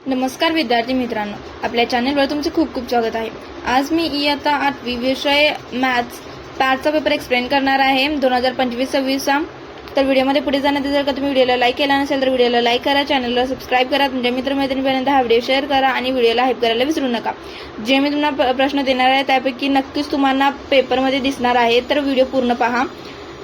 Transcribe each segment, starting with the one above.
नमस्कार विद्यार्थी मित्रांनो, आपल्या चॅनलवर तुमचे खूप खूप स्वागत आहे। आज मी इयत्ता 8वी विषय मॅथ्स पार्टचा पेपर एक्सप्लेन करणार आहे 2025-26 तर व्हिडिओमध्ये पुढे जाण्याआधी जर का तुम्ही व्हिडिओला लाईक केला नसेल तर व्हिडिओला लाईक करा, चॅनलला सबस्क्राईब करा, तुमच्या मित्रमैत्रिणींपर्यंत हा व्हिडिओ शेअर करा आणि व्हिडिओला हाईप करायला विसरू नका। जे मी तुम्हाला प्रश्न देणार आहे त्यापैकी नक्कीच तुम्हाला पेपरमध्ये दिसणार आहे, तर व्हिडिओ पूर्ण पहा।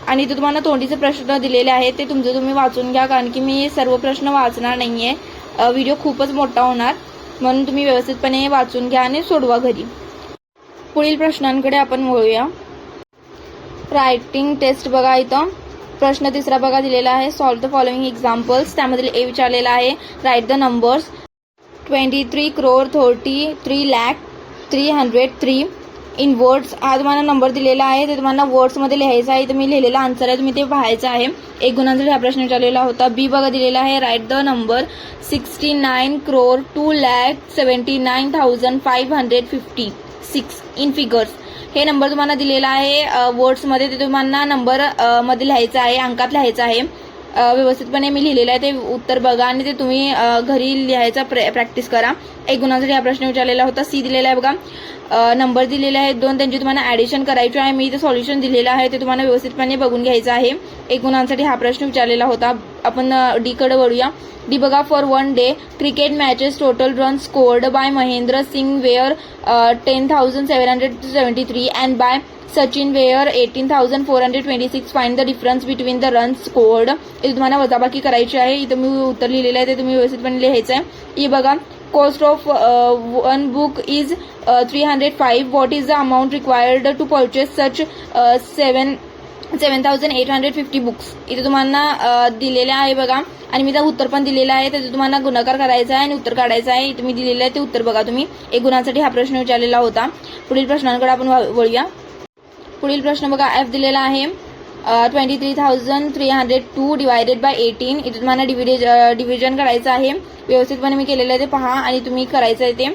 आणि इथे तुम्हाला तोंडीचे प्रश्न दिलेले आहेत ते तुम्ही वाचून घ्या, कारण की मी सर्व प्रश्न वाचणार नाहीये, व्हिडिओ खूपच मोठा होणार, म्हणून तुम्ही व्यवस्थितपणे वाचून घ्या आणि सोडवा घरी। पुढील प्रश्नांकडे आपण वळूया। रायटिंग टेस्ट बघा, इथं प्रश्न तिसरा बघा दिलेला आहे, सॉल्व द फॉलोइंग एक्झाम्पल्स। त्यामध्ये ए विचारलेला आहे, write the numbers 23,33,03,303 in words. हा तुम्हाला नंबर दिलेला आहे, ते तुम्हाला वर्ड्स मध्ये लिहायचा आहे, तुम्ही लिहिलेला आन्सर आहे, तुम्ही ते पाहायचं आहे। एक गुणांसाठी हा प्रश्न विचारलेला होता। बी बघा दिलेला आहे, write the number 69,02,79,556 in figures. हे नंबर तुम्हाला दिलेला आहे वर्ड्स मध्ये, ते तुम्हाला नंबर मध्ये लिहायचं आहे, अंकात लिहायचं आहे। व्यवस्थितपणे मी लिहिलेलं आहे, ते उत्तर बघा आणि ते तुम्ही घरी लिहायचा प्रॅक्टिस करा। एक गुणांसाठी हा प्रश्न विचारलेला होता। सी दिलेला आहे बघा, नंबर दिलेले आहेत 2, त्यांची तुम्हाला ऍडिशन करायची आहे। मी इथे सॉल्युशन दिलेलं आहे, ते तुम्हाला व्यवस्थितपणे बघून घ्यायचं आहे। एक गुणांसाठी हा प्रश्न विचारलेला होता। आपण डी कडे वळूया। डी बघा, for one day cricket matches total run scored by Mahendra Singh were 10,773 and by Sachin were 18,426. Find the difference between the run scored. इथे तुम्हाला वजाबाकी करायची आहे, इथे मी उत्तर लिहिलेलं आहे, ते तुम्ही व्यवस्थितपणे लिहायचं आहे। ई बघा, cost of one book is 305. What is the amount required to purchase such 7,850 books. इथे तुम्हाला दिलेले आहे बघा, आणि मी त्याचं उत्तर पण दिलेलं आहे, त्याचं तुम्हाला गुणाकार करायचा आहे आणि उत्तर काढायचं आहे। इथे मी दिलेलं आहे ते उत्तर बघा तुम्ही। एक गुणांसाठी हा प्रश्न विचारलेला होता। पुढील प्रश्नांकडे आपण वळूया। पुढील प्रश्न बघा, एफ दिलेला आहे 23,302 डिवायडेड बाय 18। इथे तुम्हाला डिव्हिजन करायचं आहे, व्यवस्थितपणे मी केलेलं आहे ते पहा आणि तुम्ही करायचं आहे ते।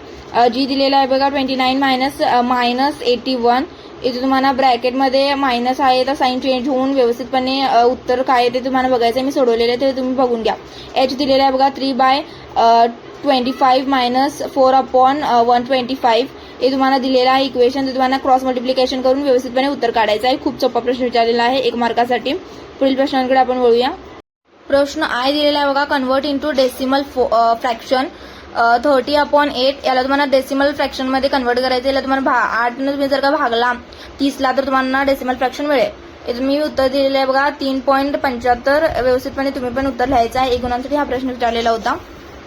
जी दिलेला आहे बघा 29 मायनस 81। इथे तुम्हाला ब्रॅकेटमध्ये मायनस आहे, तर साईन चेंज होऊन व्यवस्थितपणे उत्तर काय ते तुम्हाला बघायचं आहे। मी सोडवलेलं आहे ते तुम्ही बघून घ्या। एच दिलेला आहे बघा 3/25 मायनस 4/125। हे तुम्हाला दिलेलं आहे इक्वेशन, ते तुम्हाला क्रॉस मल्टिप्लिकेशन करून व्यवस्थितपणे उत्तर काढायचं आहे। खूप सोपा प्रश्न विचारलेला आहे 1 मार्कासाठी। पुढील प्रश्नांकडे आपण वळूया। प्रश्न आय दिलेला आहे बघा, कन्वर्ट इंटू डेसिमल फ्रॅक्शन 30/8। याला तुम्हाला डेसिमल फ्रॅक्शन मध्ये कन्वर्ट करायचं। याला तुम्हाला 8 ने तुम्ही जर का भागला 30ला तर तुम्हाला डेसिमल फ्रॅक्शन मिळेल। इथे मी उत्तर दिलेलं आहे बघा 3.75। व्यवस्थितपणे तुम्ही पण उत्तर लिहायचं आहे। 1 गुणांसाठी हा प्रश्न विचारलेला होता।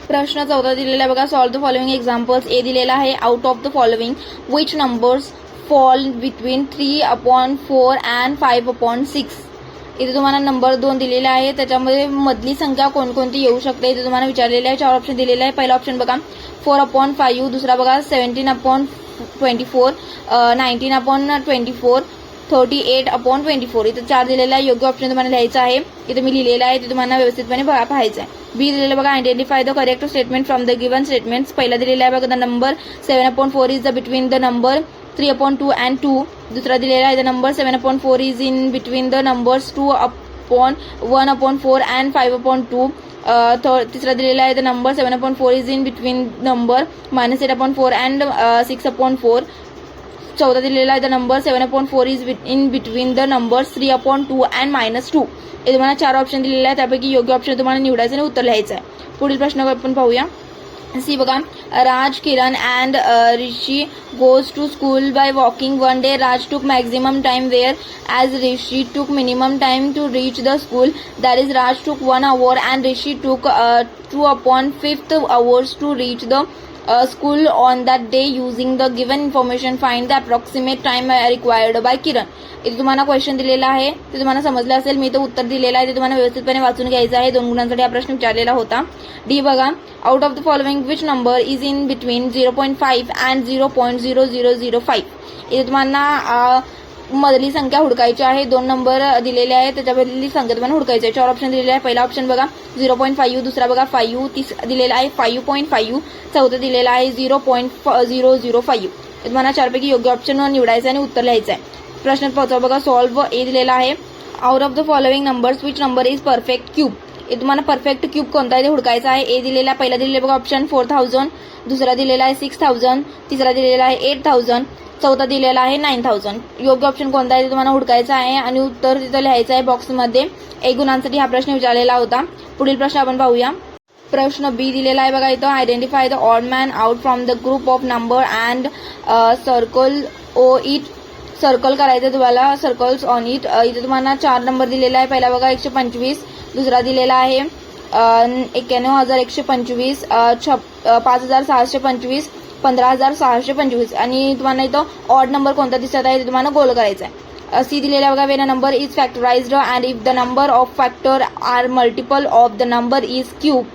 प्रश्न 14 दिलेला आहे बघा, solve the following examples. A दिलेला आहे, out of the following which numbers fall between 3/4 and 5/6। इथे तुम्हाला नंबर 2 दिलेला आहे, त्याच्यामध्ये मधली संख्या कोणकोणती येऊ शकते इथे तुम्हाला विचारलेलं आहे। 4 ऑप्शन दिलेले आहे। पहिला ऑप्शन बघा 4/5, दुसरा बघा 17/24, 19/24, 38/24। इथे 4 दिलेला आहे, योग्य ऑप्शन तुम्हाला लिहायचं आहे। इथे मी लिहिलेलं आहे, ते तुम्हाला व्यवस्थितपणे पाहायचं आहे। बी दिलेलं बघा, identify the correct statement from the given statements. पहिला दिलेला आहे बघा, the number 7/4 is the between the number 3/2 and 2। दुसरा दिलेला आहे, the number 7/4 is in between the numbers 2/1/4 and 5/2। तिसरा दिलेला आहे, the number 7/4 is in between number -8/4 and 6/4। चौथा दिलेला आहे, the number 7/4 is in between the numbers 3/2 and -2। हे तुम्हाला 4 ऑप्शन दिलेले आहे, त्यापैकी योग्य ऑप्शन तुम्हाला निवडायचं आणि उत्तर लिहायचं आहे। पुढील प्रश्न आपण पाहूया। सी बघा, Raj, Kiran and Rishi goes to school by walking. One day Raj took maximum time where as Rishi took minimum time to reach the school. That is, Raj took 1 hour and Rishi took 2/5 hours to reach the school on that day. Using the given information, find the approximate time required by Kiran. इथे तुम्हाला question दिलेला आहे, ते तुम्हाला समजलं असेल। मी इथे उत्तर दिलेलं आहे, ते तुम्हाला व्यवस्थितपणे वाचून घ्यायचं आहे। 2 गुणांसाठी हा प्रश्न विचारलेला होता। डी बघा, out of the following which number is in between 0.5 and 0.0005। इथे तुम्हाला मधली संख्या हुडकायची आहे। 2 नंबर दिलेले आहेत, त्याच्यामधली संख्या तुम्हाला हुडकायची आहे। 4 ऑप्शन दिलेले आहे। पहिला ऑप्शन बघा 0.5, दुसरा बघा 5, तिसरा दिलेला आहे 5.5, चौथा दिलेला आहे 0.005। तुम्हाला 4 पैकी योग्य ऑप्शन निवडायचं आणि उत्तर लिहायचं आहे। प्रश्न 5 बघा, सॉल्व। ए दिलेला आहे, out of the following numbers which number is perfect cube. हे तुम्हाला परफेक्ट क्यूब कोणता आहे ते हुडकायचा आहे. ए दिलेला पहिला दिलेला बघा ऑप्शन 4000, दुसरा दिलेला आहे 6000, तिसरा दिलेला आहे 8000, चौथा दिलेला आहे 9000. योग्य ऑप्शन कोणता आहे ते तुम्हाला हुडकायचा आहे आणि उत्तर तिथं लिहायचं आहे बॉक्समध्ये. 1 गुणांसाठी हा प्रश्न विचारलेला होता. पुढील प्रश्न आपण पाहूया. प्रश्न बी दिलेला आहे बघा इथं. Identify the odd man out from the group of number and circle ओ इट. सर्कल करायचं तुम्हाला, सर्कल्स ऑन इट. इथे तुम्हाला 4 नंबर दिलेला आहे. पहिला बघा 125, दुसरा दिलेला आहे 91,125, 5,625, 15,625 आणि तुम्हाला इथं ऑड नंबर कोणता दिसत आहे ते तुम्हाला गोल करायचा आहे. सी दिलेला बघा. When a number is factorised and if the number of factor are multiple of the number is cube.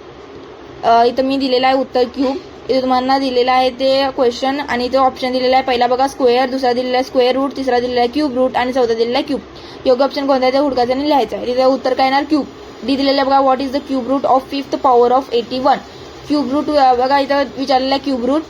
इथं मी दिलेला आहे उत्तर क्यूब. इथे तुम्हाला दिलेला आहे ते क्वेश्चन आणि इथे ऑप्शन दिलेला आहे. पहिला बघा स्क्वेअर, दुसरा दिलेला आहे स्क्वेअर रूट, तिसरा दिलेला आहे क्यूब रूट आणि चौथा दिलेला आहे क्यूब. योग्य ऑप्शन कोणता आहे ते हुडकायचं आणि लिहायचं आहे. तिथे उत्तर काय येणार क्यूब. डी दिलेला बघा. What is the cube root of 5th power of 81. Cube root बघा इथं विचारलेला आहे क्यूब रूट.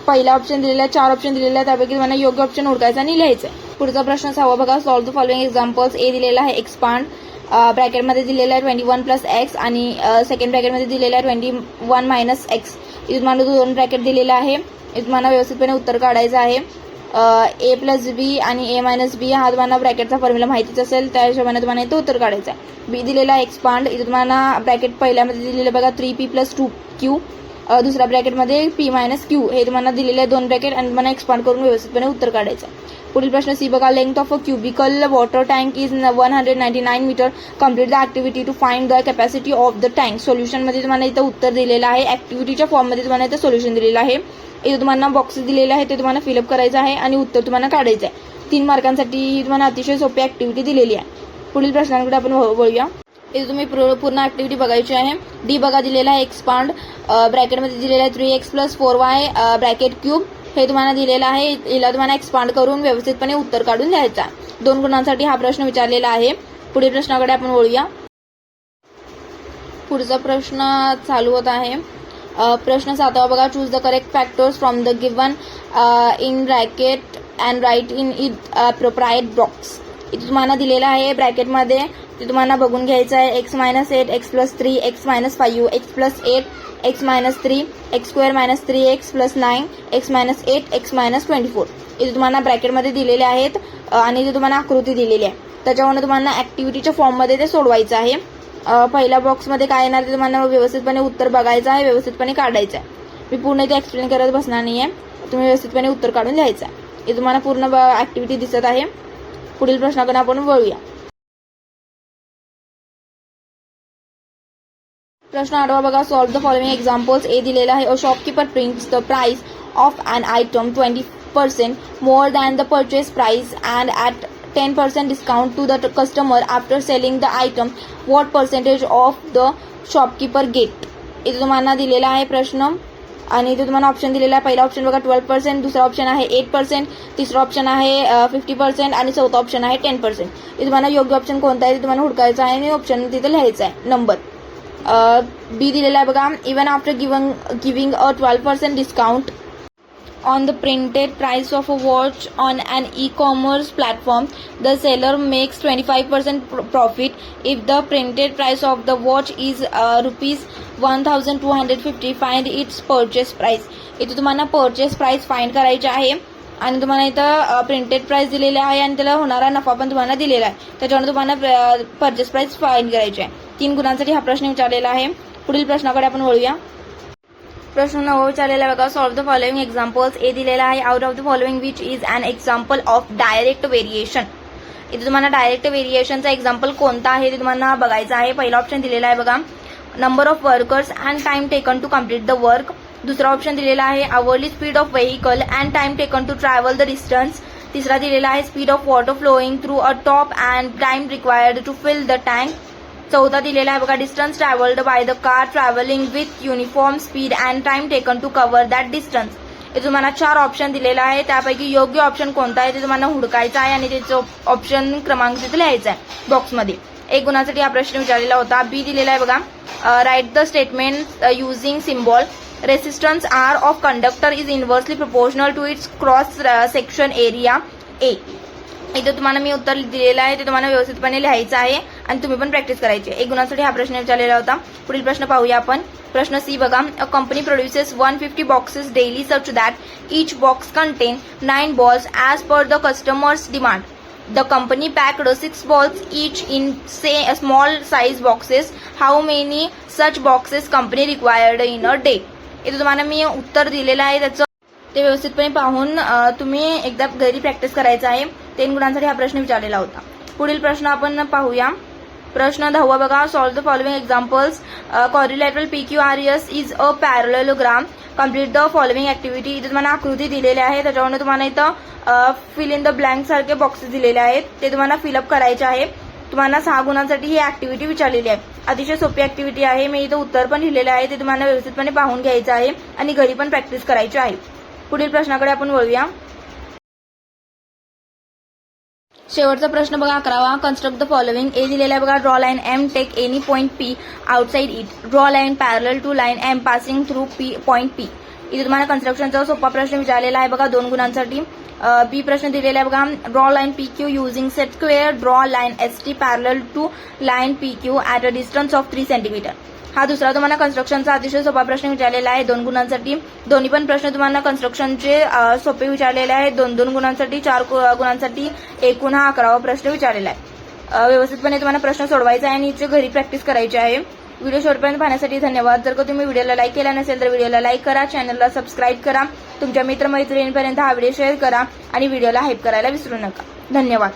पहिला ऑप्शन दिलेला आहे, 4 ऑप्शन दिलेला आहे, त्यापैकी तुम्हाला योग्य ऑप्शन हुडकायचा आणि लिहायचं आहे. पुढचा प्रश्न 6 बघा. Solve the following examples. A दिलेला आहे एक्सपांड, ब्रॅकेटमध्ये दिलेला आहे 21 + x आणि सेकंड ब्रॅकेटमध्ये दिलेला आहे 21 - x. इथे तुम्हाला 2 ब्रॅकेट दिलेला आहे. इथे तुम्हाला व्यवस्थितपणे उत्तर काढायचं आहे. a + b आणि a - b हा तुम्हाला ब्रॅकेटचा फॉर्म्युला माहितीच असेल, त्या हिशोबाने तुम्हाला इथं उत्तर काढायचं आहे. बी दिलेला आहे एक्सपांड. इथे तुम्हाला ब्रॅकेट पहिल्यामध्ये दिलेलं बघा 3p + 2q, दुसऱ्या ब्रॅकेटमध्ये p - q. हे तुम्हाला दिलेले आहे 2 ब्रॅकेट आणि तुम्हाला एक्सपांड करून व्यवस्थितपणे उत्तर काढायचं आहे. पुढील प्रश्न सी बघा. Length of a cubical water tank is 199 metre. Complete the activity to find the capacity of the tank. सोल्युशनमध्ये तुम्हाला इथं उत्तर दिलेलं आहे. ऍक्टिव्हिटीच्या फॉर्ममध्ये तुम्हाला इथं सोल्युशन दिलेलं आहे. इथे तुम्हाला बॉक्सेस दिलेले आहे, ते तुम्हाला फिलअप करायचं आहे आणि उत्तर तुम्हाला काढायचं आहे. 3 मार्कांसाठी ही तुम्हाला अतिशय सोपी ऍक्टिव्हिटी दिलेली आहे. पुढील प्रश्नांकडे आपण वळूया. इथे तुम्ही पूर्ण ऍक्टिव्हिटी बघायची आहे. डी बघा दिलेला आहे एक्सपांड, ब्रॅकेटमध्ये दिलेला आहे 3x + 4y ब्रॅकेट क्यूब. हे तुम्हाला दिलेलं आहे. हिला तुम्हाला एक्सपांड करून व्यवस्थितपणे उत्तर काढून द्यायचा. 2 गुणांसाठी हा प्रश्न विचारलेला आहे. पुढील प्रश्नाकडे आपण वळूया. पुढचा प्रश्न चालू होत आहे. प्रश्न 7 बघा. Choose the correct factors from the given in bracket and write in it appropriate box. इथे तुम्हाला दिलेला आहे ब्रॅकेटमध्ये, ते तुम्हाला बघून घ्यायचं आहे. x - 8, x + 3, x - 5, x + 8, x - 3, x² - 3x + 9, x - 8, x - 24. इथे तुम्हाला ब्रॅकेटमध्ये दिलेले आहेत आणि इथे तुम्हाला आकृती दिलेली आहे. त्याच्यावरून तुम्हाला ऍक्टिव्हिटीच्या फॉर्ममध्ये ते सोडवायचं आहे. पहिल्या बॉक्समध्ये काय येणार ते तुम्हाला व्यवस्थितपणे उत्तर बघायचं आहे, व्यवस्थितपणे काढायचं आहे. मी पूर्ण इथे एक्सप्लेन करत बसणार नाही आहे. तुम्ही व्यवस्थितपणे उत्तर काढून लिहायचं आहे. इथे तुम्हाला पूर्ण ऍक्टिव्हिटी दिसत आहे. पुढील प्रश्नाकडे आपण वळूया. प्रश्न 8 बघा. Solve the following examples. A दिलेला आहे. A shopkeeper prints the price of an item 20% more than the purchase price and at 10% discount to the customer after selling the item. What percentage of the shopkeeper get. इथे तुम्हाला दिलेला आहे प्रश्न आणि इथे तुम्हाला ऑप्शन दिलेला आहे. पहिला ऑप्शन बघा 12%, दुसरा ऑप्शन आहे 8%, तिसरा ऑप्शन आहे 50% आणि चौथा ऑप्शन आहे 10%. इथे तुम्हाला योग्य ऑप्शन कोणता आहे ते तुम्हाला हुडकायचं आहे आणि ऑप्शन तिथे लिहायचं आहे नंबर. बी दिलेला आहे बघा. Even after giving a 12% discount on the printed price of a watch on an e-commerce platform, the seller makes 25% profit. If the printed price of the watch is rupees 1250, find its purchase price. इथे तुम्हाला purchase price find करायची आहे आणि तुम्हाला इथं printed price दिलेली आहे आणि त्याला होणारा नफा पण तुम्हाला दिलेला आहे. त्याच्यावर तुम्हाला पर्चेस प्राइस फाइंड करायची आहे. 3 गुणांसाठी हा प्रश्न विचारलेला आहे. पुढील प्रश्नाकडे आपण वळूया. प्रश्न 9 विचारलेला बघा. Solve the following examples. A दिलेला आहे. Out of the following which is an example of direct variation. इथे तुम्हाला डायरेक्ट व्हेरिएशनचा एक्झाम्पल कोणता आहे ते तुम्हाला बघायचं आहे. पहिला ऑप्शन दिलेला आहे बघा. Number of workers and time taken to complete the work. दुसरा ऑप्शन दिलेला आहे hourly speed of vehicle and time taken to travel the distance. तिसरा दिलेला आहे speed of water flowing through a tap and time required to fill the tank. चौथा दिलेला आहे बघा. Distance travelled by the car travelling with uniform speed and time taken to cover that distance. हे तुम्हाला 4 option दिलेला आहे. त्यापैकी योग्य ऑप्शन कोणता आहे ते तुम्हाला हुडकायचं आहे आणि त्याचं ऑप्शन क्रमांक तिथे लिहायचा आहे बॉक्समध्ये. 1 गुणासाठी हा प्रश्न विचारलेला होता. बी दिलेला आहे बघा. Write the statement using symbol. Resistance R of conductor is inversely proportional to its cross section area. A. इथे तुम्हाला मी उत्तर दिलेलं आहे ते तुम्हाला व्यवस्थितपणे लिहायचं आहे आणि तुम्ही पण प्रॅक्टिस करायची आहे. 1 गुणांसाठी हा प्रश्न विचारलेला होता. पुढील प्रश्न पाहूया आपण. प्रश्न सी बघा. A company produces 150 boxes daily such that each box content 9 balls as per the customer's demand. The company packed 6 balls each in say small size boxes. How many such boxes company required in a day? इथे तुम्हाला मी उत्तर दिलेलं आहे त्याचं ते व्यवस्थितपणे पाहून तुम्ही एकदा घरी प्रॅक्टिस करायचं आहे. 3 गुणांसाठी हा प्रश्न विचारलेला होता. पुढील प्रश्न आपण पाहूया. प्रश्न 10 बघा. Solve the following examples. Quadrilateral PQRS is a parallelogram. Complete the following activity. इथे तुम्हाला आकृती दिलेली आहे त्याच्यावरून तुम्हाला इथं फिल इन द ब्लँक सारखे बॉक्सेस दिलेले आहेत ते तुम्हाला फिलअप करायचे आहे. तुम्हाला 6 गुणांसाठी ही ऍक्टिव्हिटी विचारलेली आहे. अतिशय सोपी ऍक्टिव्हिटी आहे. मी इथं उत्तर पण लिहिलेलं आहे ते तुम्हाला व्यवस्थितपणे पाहून घ्यायचं आहे आणि घरी पण प्रॅक्टिस करायची आहे. पुढील प्रश्नाकडे आपण वळूया. शेवटचा प्रश्न बघा 11वा. Construct the following. ए दिलेला आहे बघा. Draw line M, take any point P outside it. Draw line parallel to line M passing through point P. इथे तुम्हाला कन्स्ट्रक्शनचा सोपा प्रश्न विचारलेला आहे बघा 2 गुणांसाठी. बी प्रश्न दिलेला आहे बघा. Draw line P Q using set square. Draw line S T parallel to line P Q at a distance of 3 centimetre. हा दुसरा तुम्हाला कन्स्ट्रक्शनचा अतिशय सोपा प्रश्न विचारलेला आहे 2 गुणांसाठी. दोन्ही पण प्रश्न तुम्हाला कन्स्ट्रक्शनचे सोपे विचारलेले आहेत. 2-2 गुणांसाठी, 4 गुणांसाठी एकूण हा 11वा प्रश्न विचारलेला आहे. व्यवस्थितपणे तुम्हाला प्रश्न सोडवायचा आहे आणि इथे घरी प्रॅक्टिस करायची आहे. व्हिडिओ शेवटपर्यंत पाहण्यासाठी धन्यवाद. जर का तुम्ही व्हिडिओला लाईक केला नसेल तर व्हिडिओला लाईक करा, चॅनलला सबस्क्राईब करा, तुमच्या मित्रमैत्रिणींपर्यंत हा व्हिडिओ शेअर करा आणि व्हिडिओला हाईप करायला विसरू नका. धन्यवाद.